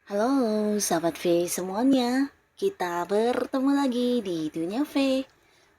Halo sahabat V semuanya, kita bertemu lagi di Dunia V.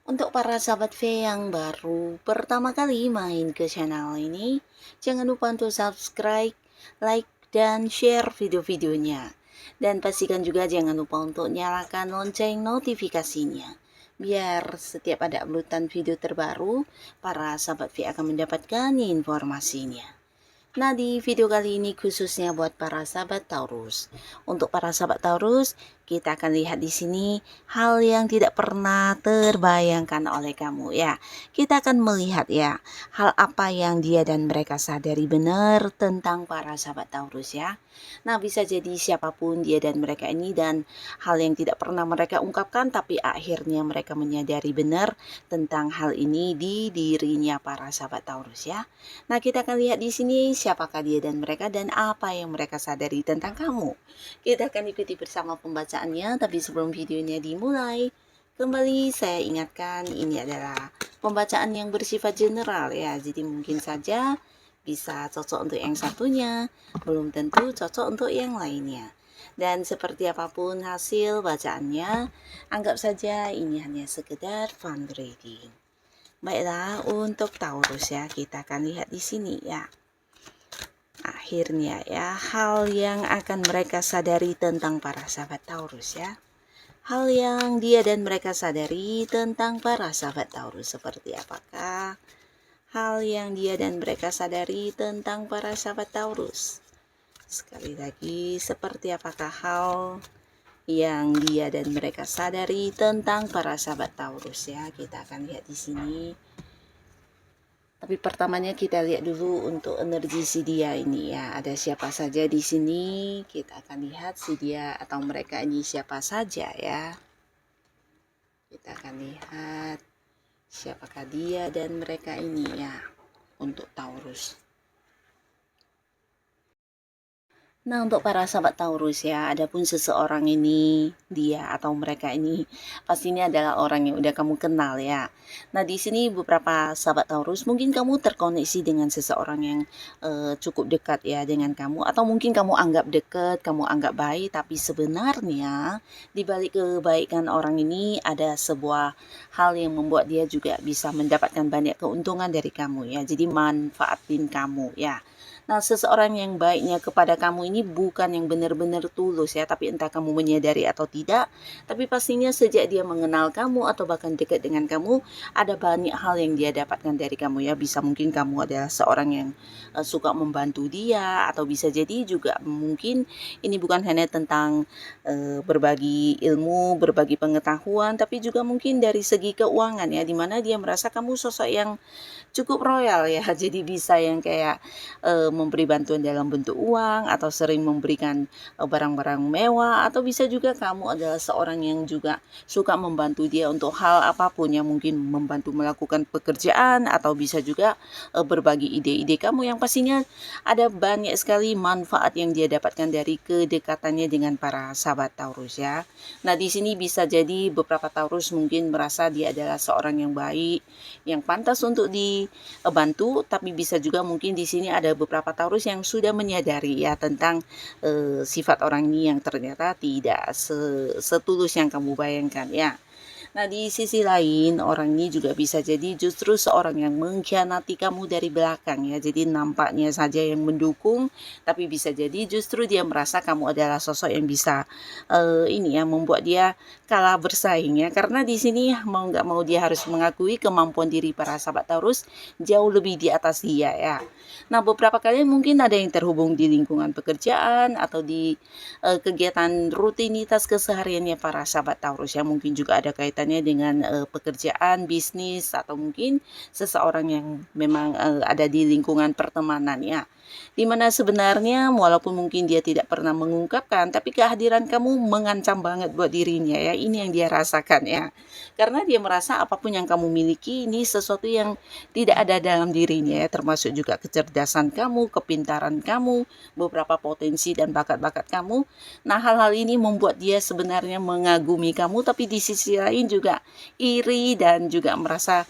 Untuk para sahabat V yang baru pertama kali main ke channel ini, jangan lupa untuk subscribe, like, dan share video-videonya. Dan pastikan juga jangan lupa untuk nyalakan lonceng notifikasinya. Biar setiap ada uploadan video terbaru, para sahabat V akan mendapatkan informasinya. Nah, di video kali ini khususnya buat para sahabat Taurus. Untuk para sahabat Taurus, kita akan lihat di sini hal yang tidak pernah terbayangkan oleh kamu ya. Kita akan melihat ya, hal apa yang dia dan mereka sadari benar tentang para sahabat Taurus ya. Nah, bisa jadi siapapun dia dan mereka ini dan hal yang tidak pernah mereka ungkapkan tapi akhirnya mereka menyadari benar tentang hal ini di dirinya para sahabat Taurus ya. Nah, kita akan lihat di sini siapakah dia dan mereka dan apa yang mereka sadari tentang kamu. Kita akan ikuti bersama pembacaannya, tapi sebelum videonya dimulai, kembali saya ingatkan ini adalah pembacaan yang bersifat general ya. Jadi mungkin saja bisa cocok untuk yang satunya, belum tentu cocok untuk yang lainnya. Dan seperti apapun hasil bacaannya, anggap saja ini hanya sekedar fun reading. Baiklah, untuk Taurus ya, kita akan lihat di sini ya. Akhirnya ya, hal yang akan mereka sadari tentang para sahabat Taurus ya. Hal yang dia dan mereka sadari tentang para sahabat Taurus seperti apakah? Hal yang dia dan mereka sadari tentang para sahabat Taurus. Sekali lagi, seperti apakah hal yang dia dan mereka sadari tentang para sahabat Taurus ya. Kita akan lihat di sini. Tapi pertamanya kita lihat dulu untuk energi si dia ini ya. Ada siapa saja di sini? Kita akan lihat si dia atau mereka ini siapa saja ya. Kita akan lihat siapakah dia dan mereka ini ya untuk Taurus. Nah, untuk para sahabat Taurus ya, adapun seseorang ini, dia atau mereka ini pastinya adalah orang yang udah kamu kenal ya. Nah, di sini beberapa sahabat Taurus, mungkin kamu terkoneksi dengan seseorang yang cukup dekat ya dengan kamu, atau mungkin kamu anggap dekat, kamu anggap baik, tapi sebenarnya di balik kebaikan orang ini ada sebuah hal yang membuat dia juga bisa mendapatkan banyak keuntungan dari kamu ya. Jadi manfaatin kamu ya. Nah, seseorang yang baiknya kepada kamu ini bukan yang benar-benar tulus ya, tapi entah kamu menyadari atau tidak, tapi pastinya sejak dia mengenal kamu atau bahkan dekat dengan kamu, ada banyak hal yang dia dapatkan dari kamu ya. Bisa mungkin kamu adalah seorang yang suka membantu dia, atau bisa jadi juga mungkin ini bukan hanya tentang berbagi ilmu, berbagi pengetahuan, tapi juga mungkin dari segi keuangan ya, dimana dia merasa kamu sosok yang cukup royal ya. Jadi bisa yang kayak memberi bantuan dalam bentuk uang atau sering memberikan barang-barang mewah, atau bisa juga kamu adalah seorang yang juga suka membantu dia untuk hal apapun yang mungkin membantu melakukan pekerjaan, atau bisa juga berbagi ide-ide kamu yang pastinya ada banyak sekali manfaat yang dia dapatkan dari kedekatannya dengan para sahabat Taurus ya. Nah, di sini bisa jadi beberapa Taurus mungkin merasa dia adalah seorang yang baik, yang pantas untuk dibantu, tapi bisa juga mungkin di sini ada beberapa Taurus yang sudah menyadari ya tentang sifat orang ini yang ternyata tidak setulus yang kamu bayangkan ya. Nah, di sisi lain, orang ini juga bisa jadi justru seorang yang mengkhianati kamu dari belakang ya. Jadi nampaknya saja yang mendukung, tapi bisa jadi justru dia merasa kamu adalah sosok yang bisa ini ya membuat dia kalah bersaing ya. Karena di sini mau nggak mau dia harus mengakui kemampuan diri para sahabat Taurus jauh lebih di atas dia ya. Nah, beberapa kali mungkin ada yang terhubung di lingkungan pekerjaan atau di kegiatan rutinitas kesehariannya para sahabat Taurus ya. Mungkin juga ada kaitannya dengan pekerjaan, bisnis, atau mungkin seseorang yang memang ada di lingkungan pertemanan ya. Dimana sebenarnya walaupun mungkin dia tidak pernah mengungkapkan, tapi kehadiran kamu mengancam banget buat dirinya ya. Ini yang dia rasakan ya. Karena dia merasa apapun yang kamu miliki ini sesuatu yang tidak ada dalam dirinya ya, termasuk juga kecerdasan kamu, kepintaran kamu, beberapa potensi dan bakat-bakat kamu. Nah, hal-hal ini membuat dia sebenarnya mengagumi kamu, tapi di sisi lain juga iri dan juga merasa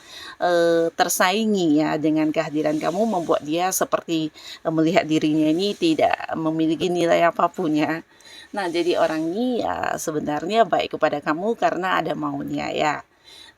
tersaingi ya dengan kehadiran kamu, membuat dia seperti melihat dirinya ini tidak memiliki nilai apapun ya. Nah, jadi orang ini ya sebenarnya baik kepada kamu karena ada maunya ya.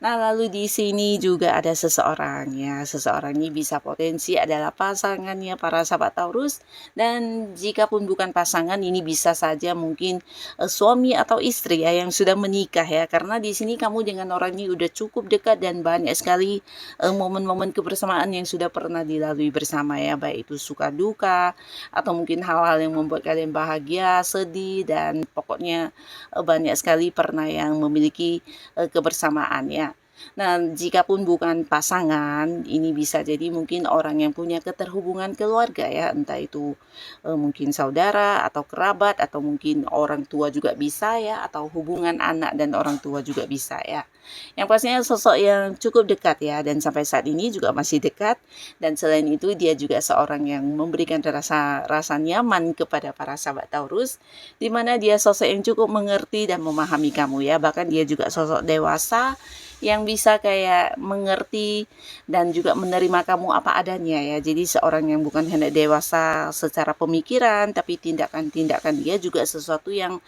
Nah, lalu di sini juga ada seseorang ya. Seseorang ini bisa potensi adalah pasangannya para sahabat Taurus, dan jika pun bukan pasangan ini bisa saja mungkin suami atau istri ya yang sudah menikah ya. Karena di sini kamu dengan orang ini udah cukup dekat dan banyak sekali momen-momen kebersamaan yang sudah pernah dilalui bersama ya, baik itu suka duka atau mungkin hal-hal yang membuat kalian bahagia, sedih, dan pokoknya banyak sekali pernah yang memiliki kebersamaan ya. Nah, jika pun bukan pasangan, ini bisa jadi mungkin orang yang punya keterhubungan keluarga ya, entah itu mungkin saudara atau kerabat atau mungkin orang tua juga bisa ya, atau hubungan anak dan orang tua juga bisa ya. Yang pastinya sosok yang cukup dekat ya, dan sampai saat ini juga masih dekat, dan selain itu dia juga seorang yang memberikan rasa nyaman kepada para sahabat Taurus, di mana dia sosok yang cukup mengerti dan memahami kamu ya, bahkan dia juga sosok dewasa yang bisa kayak mengerti dan juga menerima kamu apa adanya ya. Jadi seorang yang bukan hanya dewasa secara pemikiran, tapi tindakan-tindakan dia juga sesuatu yang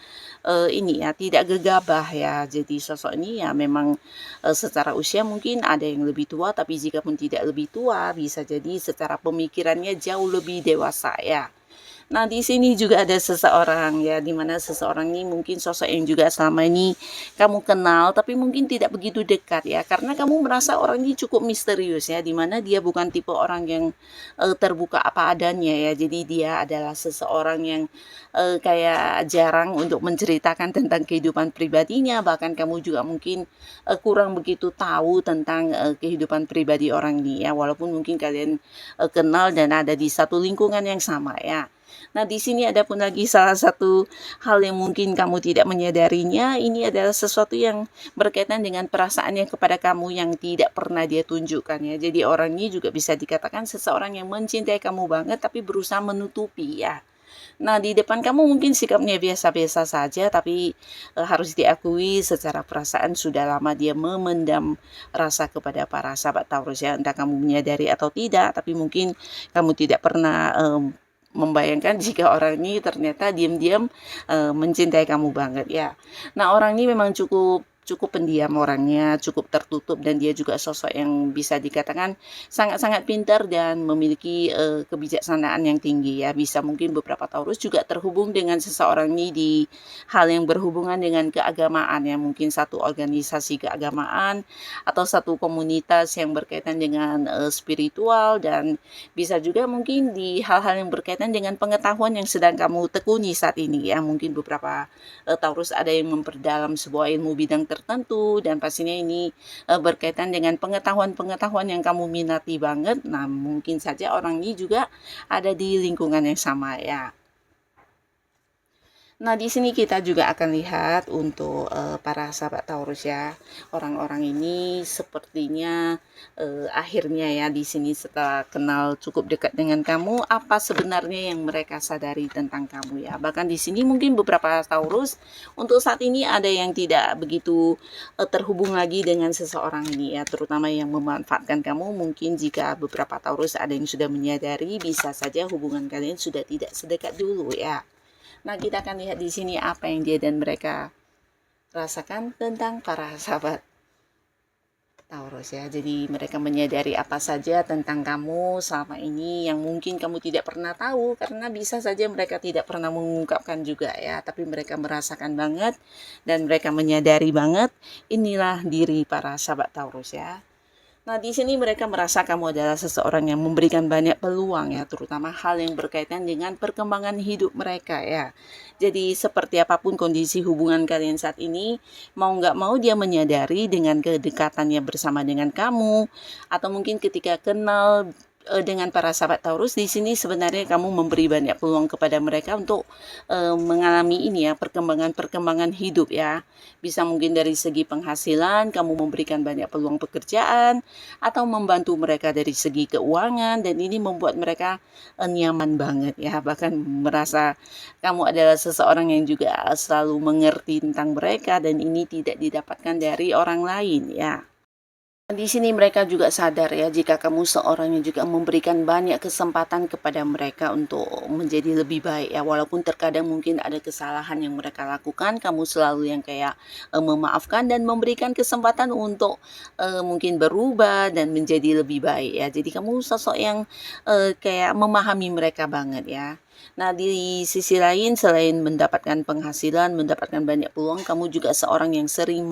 ini ya, tidak gegabah ya. Jadi sosok ini ya memang secara usia mungkin ada yang lebih tua, tapi jika pun tidak lebih tua bisa jadi secara pemikirannya jauh lebih dewasa ya. Nah, di sini juga ada seseorang ya, di mana seseorang ini mungkin sosok yang juga selama ini kamu kenal, tapi mungkin tidak begitu dekat ya, karena kamu merasa orang ini cukup misterius ya, di mana dia bukan tipe orang yang terbuka apa adanya ya. Jadi dia adalah seseorang yang kayak jarang untuk menceritakan tentang kehidupan pribadinya, bahkan kamu juga mungkin kurang begitu tahu tentang kehidupan pribadi orang ini ya, walaupun mungkin kalian kenal dan ada di satu lingkungan yang sama ya. Nah, di sini ada pun lagi salah satu hal yang mungkin kamu tidak menyadarinya, ini adalah sesuatu yang berkaitan dengan perasaannya kepada kamu yang tidak pernah dia tunjukkan ya. Jadi orang ini juga bisa dikatakan seseorang yang mencintai kamu banget tapi berusaha menutupi ya. Nah, di depan kamu mungkin sikapnya biasa-biasa saja, tapi harus diakui secara perasaan sudah lama dia memendam rasa kepada para sahabat Taurus ya. Entah kamu menyadari atau tidak, tapi mungkin kamu tidak pernah membayangkan jika orang ini ternyata diam-diam mencintai kamu banget ya. Nah, orang ini memang cukup pendiam orangnya, cukup tertutup, dan dia juga sosok yang bisa dikatakan sangat-sangat pintar dan memiliki kebijaksanaan yang tinggi ya. Bisa mungkin beberapa Taurus juga terhubung dengan seseorang ini di hal yang berhubungan dengan keagamaan ya, mungkin satu organisasi keagamaan atau satu komunitas yang berkaitan dengan spiritual, dan bisa juga mungkin di hal-hal yang berkaitan dengan pengetahuan yang sedang kamu tekuni saat ini ya. Mungkin beberapa Taurus ada yang memperdalam sebuah ilmu bidang tertentu, dan pastinya ini berkaitan dengan pengetahuan-pengetahuan yang kamu minati banget. Nah, mungkin saja orang ini juga ada di lingkungan yang sama ya. Nah, di sini kita juga akan lihat untuk para sahabat Taurus ya. Orang-orang ini sepertinya akhirnya ya di sini setelah kenal cukup dekat dengan kamu, apa sebenarnya yang mereka sadari tentang kamu ya. Bahkan di sini mungkin beberapa Taurus untuk saat ini ada yang tidak begitu terhubung lagi dengan seseorang ini ya, terutama yang memanfaatkan kamu. Mungkin jika beberapa Taurus ada yang sudah menyadari, bisa saja hubungan kalian sudah tidak sedekat dulu ya. Nah, kita akan lihat di sini apa yang dia dan mereka rasakan tentang para sahabat Taurus ya. Jadi mereka menyadari apa saja tentang kamu selama ini yang mungkin kamu tidak pernah tahu, karena bisa saja mereka tidak pernah mengungkapkan juga ya, tapi mereka merasakan banget dan mereka menyadari banget inilah diri para sahabat Taurus ya. Nah, di sini mereka merasa kamu adalah seseorang yang memberikan banyak peluang ya, terutama hal yang berkaitan dengan perkembangan hidup mereka ya. Jadi seperti apapun kondisi hubungan kalian saat ini, mau nggak mau dia menyadari dengan kedekatannya bersama dengan kamu, atau mungkin ketika kenal dengan para sahabat Taurus di sini sebenarnya kamu memberi banyak peluang kepada mereka untuk, mengalami ini ya, perkembangan-perkembangan hidup ya. Bisa mungkin dari segi penghasilan, kamu memberikan banyak peluang pekerjaan, atau membantu mereka dari segi keuangan, dan ini membuat mereka, nyaman banget ya, bahkan merasa kamu adalah seseorang yang juga selalu mengerti tentang mereka dan ini tidak didapatkan dari orang lain ya. Di sini mereka juga sadar ya jika kamu seorang yang juga memberikan banyak kesempatan kepada mereka untuk menjadi lebih baik ya, walaupun terkadang mungkin ada kesalahan yang mereka lakukan, kamu selalu yang kayak, memaafkan dan memberikan kesempatan untuk, mungkin berubah dan menjadi lebih baik ya. Jadi kamu sosok yang, kayak memahami mereka banget ya. Nah, di sisi lain selain mendapatkan penghasilan, mendapatkan banyak peluang, kamu juga seorang yang sering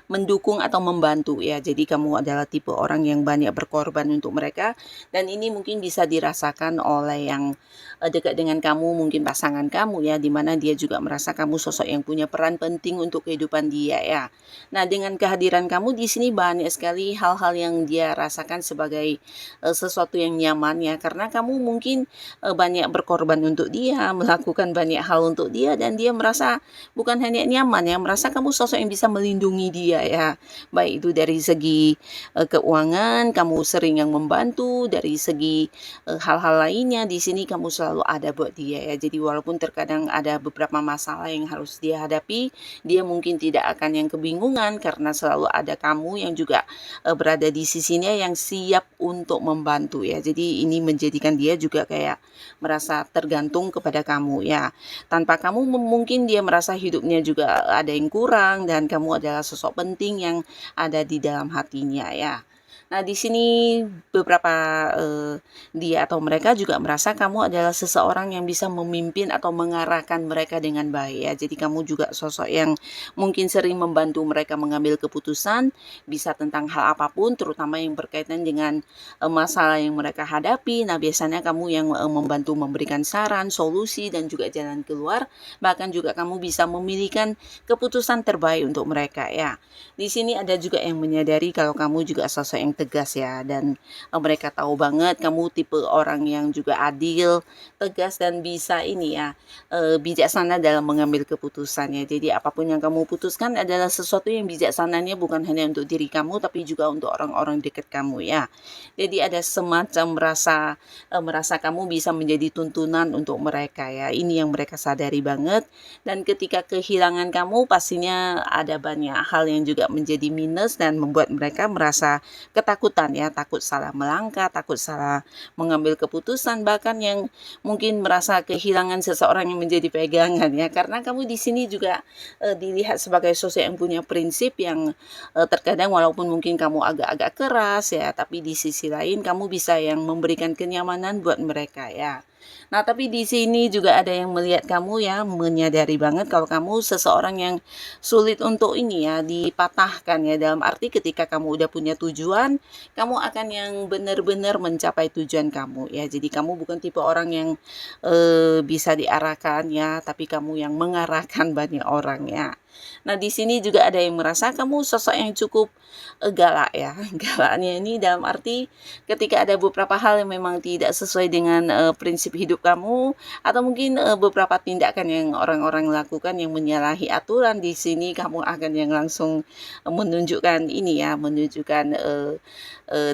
mendukung atau membantu ya. Jadi kamu adalah tipe orang yang banyak berkorban untuk mereka dan ini mungkin bisa dirasakan oleh yang dekat dengan kamu, mungkin pasangan kamu ya, di mana dia juga merasa kamu sosok yang punya peran penting untuk kehidupan dia ya. Nah, dengan kehadiran kamu di sini banyak sekali hal-hal yang dia rasakan sebagai sesuatu yang nyaman ya, karena kamu mungkin banyak berkorban untuk dia, melakukan banyak hal untuk dia dan dia merasa bukan hanya nyaman ya, merasa kamu sosok yang bisa melindungi dia ya. Baik itu dari segi keuangan, kamu sering yang membantu, dari segi hal-hal lainnya di sini kamu selalu ada buat dia ya. Jadi walaupun terkadang ada beberapa masalah yang harus dia hadapi, dia mungkin tidak akan yang kebingungan karena selalu ada kamu yang juga berada di sisinya yang siap untuk membantu ya. Jadi ini menjadikan dia juga kayak merasa tergantung kepada kamu ya. Tanpa kamu mungkin dia merasa hidupnya juga ada yang kurang dan kamu adalah sosok penting yang ada di dalam hatinya ya. Nah, di sini beberapa dia atau mereka juga merasa kamu adalah seseorang yang bisa memimpin atau mengarahkan mereka dengan baik ya. Jadi kamu juga sosok yang mungkin sering membantu mereka mengambil keputusan, bisa tentang hal apapun terutama yang berkaitan dengan masalah yang mereka hadapi. Nah, biasanya kamu yang membantu memberikan saran, solusi dan juga jalan keluar. Bahkan juga kamu bisa memilihkan keputusan terbaik untuk mereka ya. Di sini ada juga yang menyadari kalau kamu juga sosok yang tegas ya dan mereka tahu banget kamu tipe orang yang juga adil, tegas dan bisa ini ya, bijaksana dalam mengambil keputusannya. Jadi apapun yang kamu putuskan adalah sesuatu yang bijaksananya bukan hanya untuk diri kamu tapi juga untuk orang-orang dekat kamu ya. Jadi ada semacam merasa kamu bisa menjadi tuntunan untuk mereka ya. Ini yang mereka sadari banget dan ketika kehilangan kamu pastinya ada banyak hal yang juga menjadi minus dan membuat mereka merasa ketakutan ya, takut salah melangkah, takut salah mengambil keputusan, bahkan yang mungkin merasa kehilangan seseorang yang menjadi pegangan ya, karena kamu di sini juga dilihat sebagai sosok yang punya prinsip yang terkadang walaupun mungkin kamu agak-agak keras ya, tapi di sisi lain kamu bisa yang memberikan kenyamanan buat mereka ya. Nah, tapi di sini juga ada yang melihat kamu ya, menyadari banget kalau kamu seseorang yang sulit untuk ini ya, dipatahkan ya. Dalam arti ketika kamu udah punya tujuan, kamu akan yang benar-benar mencapai tujuan kamu ya. Jadi kamu bukan tipe orang yang bisa diarahkan ya, tapi kamu yang mengarahkan banyak orang ya. Nah, di sini juga ada yang merasa kamu sosok yang cukup galak ya. Galaknya ini dalam arti ketika ada beberapa hal yang memang tidak sesuai dengan prinsip hidup kamu atau mungkin beberapa tindakan yang orang-orang lakukan yang menyalahi aturan, di sini kamu akan yang langsung menunjukkan ini ya, menunjukkan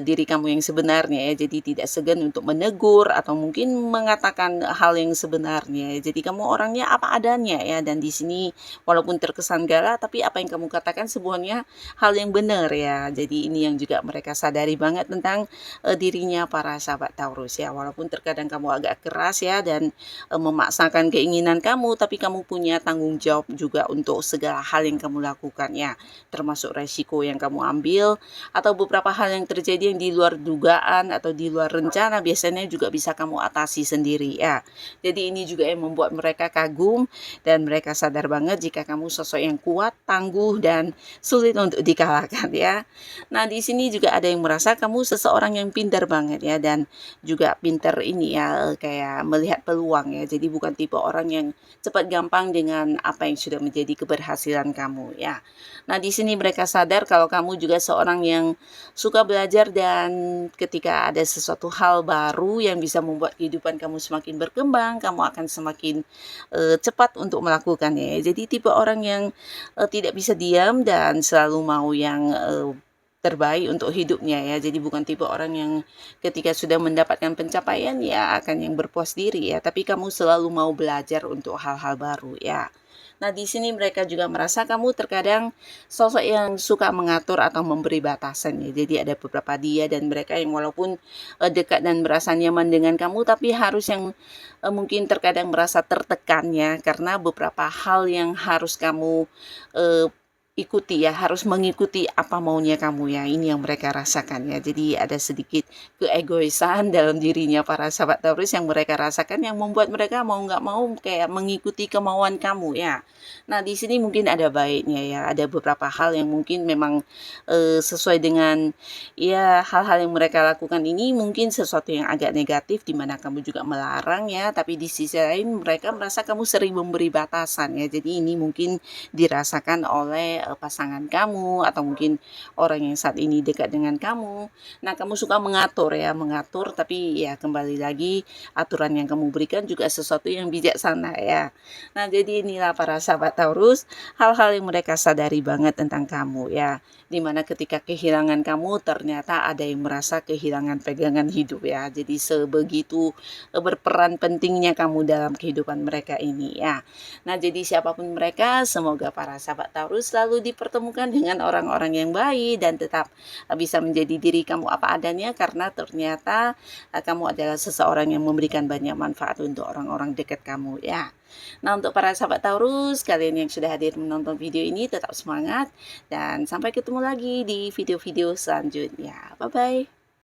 diri kamu yang sebenarnya ya. Jadi tidak segan untuk menegur atau mungkin mengatakan hal yang sebenarnya. Jadi kamu orangnya apa adanya ya, dan di sini walaupun terkesan galak tapi apa yang kamu katakan sebenarnya hal yang benar ya. Jadi ini yang juga mereka sadari banget tentang dirinya para sahabat Taurus ya. Walaupun terkadang kamu agak keras ya dan memaksakan keinginan kamu, tapi kamu punya tanggung jawab juga untuk segala hal yang kamu lakukan ya, termasuk resiko yang kamu ambil atau beberapa hal yang terjadi yang di luar dugaan atau di luar rencana biasanya juga bisa kamu atasi sendiri ya. Jadi ini juga yang membuat mereka kagum dan mereka sadar banget jika kamu sosok sosok yang kuat, tangguh, dan sulit untuk dikalahkan ya. Nah, di sini juga ada yang merasa kamu seseorang yang pintar banget ya, dan juga pintar ini ya, kayak melihat peluang ya. Jadi bukan tipe orang yang cepat gampang dengan apa yang sudah menjadi keberhasilan kamu ya. Nah, di sini mereka sadar kalau kamu juga seorang yang suka belajar, dan ketika ada sesuatu hal baru yang bisa membuat kehidupan kamu semakin berkembang, kamu akan semakin cepat untuk melakukannya. Jadi tipe orang yang tidak bisa diam dan selalu mau yang terbaik untuk hidupnya ya. Jadi bukan tipe orang yang ketika sudah mendapatkan pencapaian ya akan yang berpuas diri ya, tapi kamu selalu mau belajar untuk hal-hal baru ya. Nah, di sini mereka juga merasa kamu terkadang sosok yang suka mengatur atau memberi batasan ya. Jadi ada beberapa dia dan mereka yang walaupun dekat dan merasa nyaman dengan kamu, tapi harus yang mungkin terkadang merasa tertekan ya, karena beberapa hal yang harus kamu ikuti ya, harus mengikuti apa maunya kamu ya. Ini yang mereka rasakan ya. Jadi ada sedikit keegoisan dalam dirinya para sahabat Taurus yang mereka rasakan, yang membuat mereka mau nggak mau kayak mengikuti kemauan kamu ya. Nah, di sini mungkin ada baiknya ya. Ada beberapa hal yang mungkin memang sesuai dengan ya, hal-hal yang mereka lakukan ini mungkin sesuatu yang agak negatif di mana kamu juga melarang ya, tapi di sisi lain mereka merasa kamu sering memberi batasan ya. Jadi ini mungkin dirasakan oleh pasangan kamu atau mungkin orang yang saat ini dekat dengan kamu. Nah, kamu suka mengatur ya, mengatur, tapi ya kembali lagi aturan yang kamu berikan juga sesuatu yang bijaksana ya. Nah, jadi inilah para sahabat Taurus, hal-hal yang mereka sadari banget tentang kamu ya. Dimana ketika kehilangan kamu ternyata ada yang merasa kehilangan pegangan hidup ya. Jadi sebegitu berperan pentingnya kamu dalam kehidupan mereka ini ya. Nah, jadi siapapun mereka, semoga para sahabat Taurus selalu dipertemukan dengan orang-orang yang baik dan tetap bisa menjadi diri kamu apa adanya, karena ternyata kamu adalah seseorang yang memberikan banyak manfaat untuk orang-orang dekat kamu ya. Nah, untuk para sahabat Taurus, kalian yang sudah hadir menonton video ini tetap semangat dan sampai ketemu lagi di video-video selanjutnya. Bye-bye.